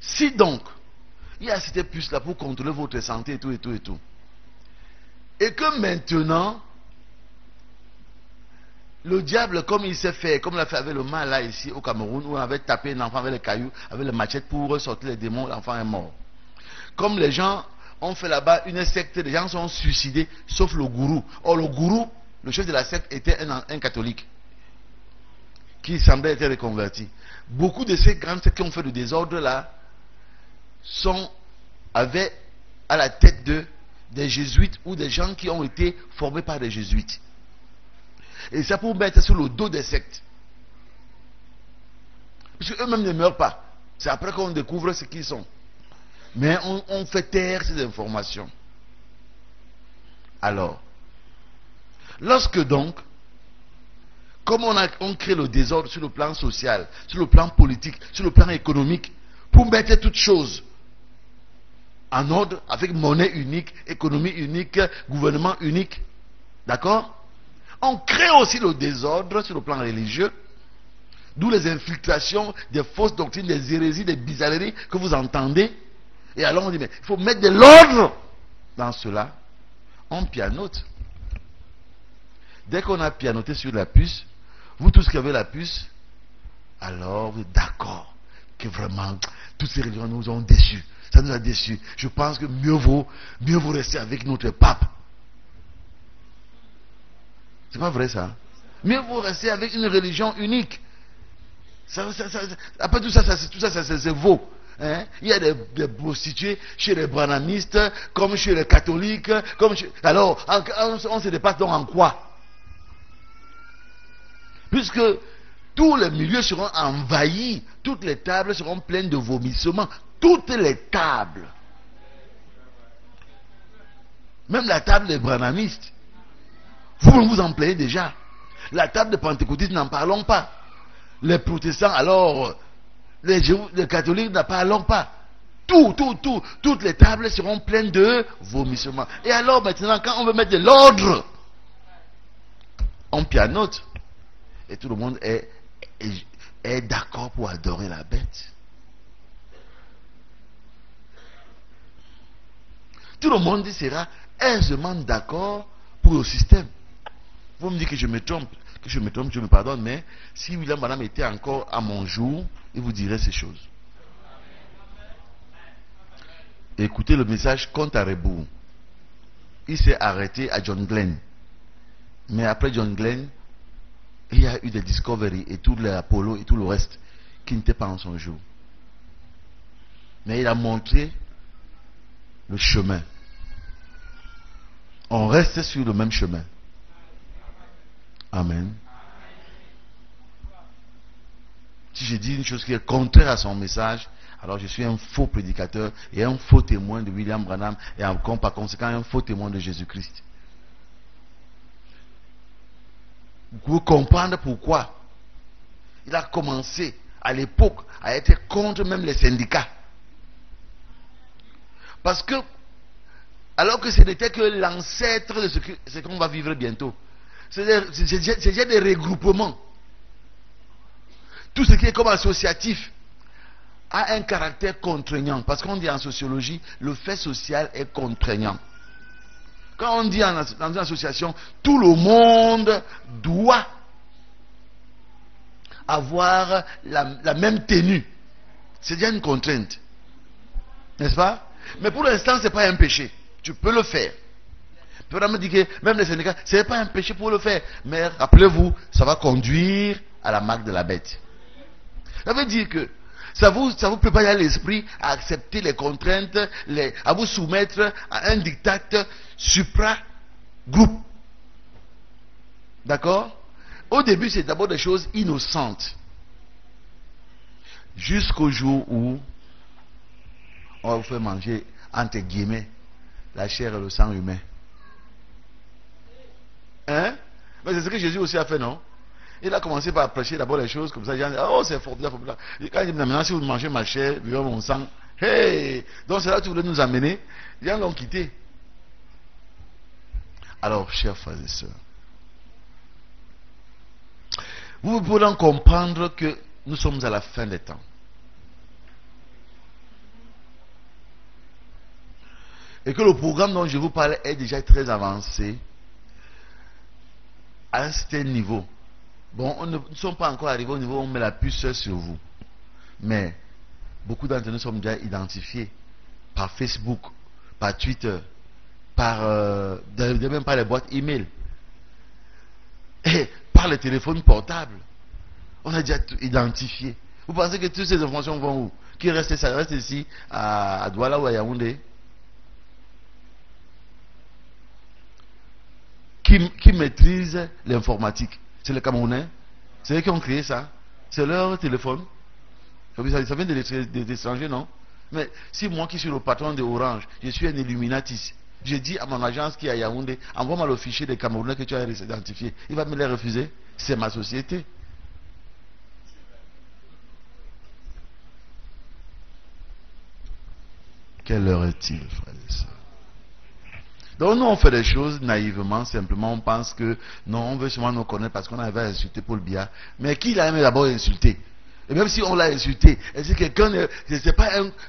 Si donc, il y a cette puce là pour contrôler votre santé et tout, et que maintenant, le diable, comme il s'est fait, comme il a fait avec le mal là ici au Cameroun, où on avait tapé un enfant avec les cailloux, avec les machettes pour ressortir les démons, l'enfant est mort. Comme les gens ont fait là-bas une secte, les gens sont suicidés, sauf le gourou. Or le gourou, le chef de la secte, était un catholique, qui semblait être reconverti. Beaucoup de ces grands sectes qui ont fait le désordre là, avaient à la tête des jésuites ou des gens qui ont été formés par des jésuites. Et ça pour mettre sur le dos des sectes. Parce qu'eux-mêmes ne meurent pas. C'est après qu'on découvre ce qu'ils sont. Mais on fait taire ces informations. Alors, lorsque donc, comme on crée le désordre sur le plan social, sur le plan politique, sur le plan économique, pour mettre toutes choses en ordre, avec monnaie unique, économie unique, gouvernement unique, d'accord? On crée aussi le désordre sur le plan religieux D'où les infiltrations des fausses doctrines, des hérésies, des bizarreries que vous entendez. Et alors on dit, mais il faut mettre de l'ordre dans cela. On pianote. Dès qu'on a pianoté sur la puce, vous tous qui avez la puce, alors vous êtes d'accord que vraiment, toutes ces religions nous ont déçus. Ça nous a déçus. Je pense que mieux vaut rester avec notre pape. C'est pas vrai ça? Mieux vaut rester avec une religion unique. Après tout ça, c'est faux. Hein? Il y a des prostituées chez les branhamistes, comme chez les catholiques. Alors, on se dépasse donc en quoi? Puisque tous les milieux seront envahis, toutes les tables seront pleines de vomissements. Toutes les tables. Même la table des branhamistes. Vous en plaignez déjà. La table des pentecôtistes, n'en parlons pas. Les protestants, alors, les catholiques, n'en parlons pas. Toutes les tables seront pleines de vomissements. Et alors maintenant, quand on veut mettre de l'ordre, on pianote. Et tout le monde est d'accord pour adorer la bête. Tout le monde sera aisément d'accord pour le système. Vous me dites que je me trompe, je me pardonne, mais si William Branham était encore à mon jour, il vous dirait ces choses. Écoutez le message compte à rebours. Il s'est arrêté à John Glenn. Mais après John Glenn, il y a eu des Discovery et tout l'Apollo et tout le reste qui n'étaient pas en son jour. Mais il a montré le chemin. On reste sur le même chemin. Amen. Si je dis une chose qui est contraire à son message, alors je suis un faux prédicateur et un faux témoin de William Branham et par conséquent un faux témoin de Jésus-Christ. Vous pouvez comprendre pourquoi il a commencé à l'époque à être contre même les syndicats. Parce que, alors que ce n'était que l'ancêtre de ce qu'on va vivre bientôt. C'est déjà des regroupements. Tout ce qui est comme associatif a un caractère contraignant. Parce qu'on dit en sociologie, le fait social est contraignant. Quand on dit dans une association, tout le monde doit avoir la même tenue. C'est déjà une contrainte. N'est-ce pas? Mais pour l'instant, ce n'est pas un péché. Tu peux le faire. Tu peux me dire que même les syndicats, ce n'est pas un péché pour le faire. Mais rappelez-vous, ça va conduire à la marque de la bête. Ça veut dire que ça vous prépare l'esprit à accepter les contraintes, à vous soumettre à un diktat supra-groupe. D'accord? Au début, c'est d'abord des choses innocentes. Jusqu'au jour où on va vous faire manger, entre guillemets, la chair et le sang humain. Hein? Mais c'est ce que Jésus aussi a fait, non? Il a commencé par prêcher d'abord les choses comme ça. Il a dit, oh, c'est formidable, formidable. Et quand il dit, maintenant, si vous mangez ma chair, buvez mon sang, hey! Donc c'est là que tu voulais nous amener. Ils l'ont quitté. Alors, chers frères et sœurs, vous pouvez comprendre que nous sommes à la fin des temps. Et que le programme dont je vous parle est déjà très avancé à un certain niveau. Bon, nous ne sommes pas encore arrivés au niveau où on met la puce sur vous. Mais beaucoup d'entre nous sommes déjà identifiés par Facebook, par Twitter, même par les boîtes email et par les téléphones portables. On a déjà identifié. Vous pensez que toutes ces informations vont où? Qui reste ça? Reste ici à Douala ou à Yaoundé? Qui maîtrise l'informatique? C'est les Camerounais. C'est eux qui ont créé ça. C'est leur téléphone. Ça vient de l'étranger, non? Mais si moi qui suis le patron de Orange, je suis un Illuminatis, je dis à mon agence qui est à Yaoundé, envoie-moi le fichier des Camerounais que tu as identifié. Il va me les refuser. C'est ma société. Quelle heure est-il, frères et sœurs? Donc nous on fait des choses naïvement, simplement on pense que non, on veut seulement nous connaître parce qu'on avait insulté Paul Biya. Mais qui l'a aimé d'abord insulter? Et même si on l'a insulté, est-ce que quelqu'un,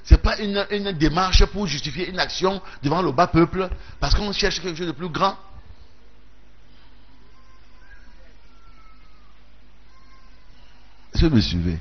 c'est pas une démarche pour justifier une action devant le bas peuple parce qu'on cherche quelque chose de plus grand? Est-ce que vous me suivez?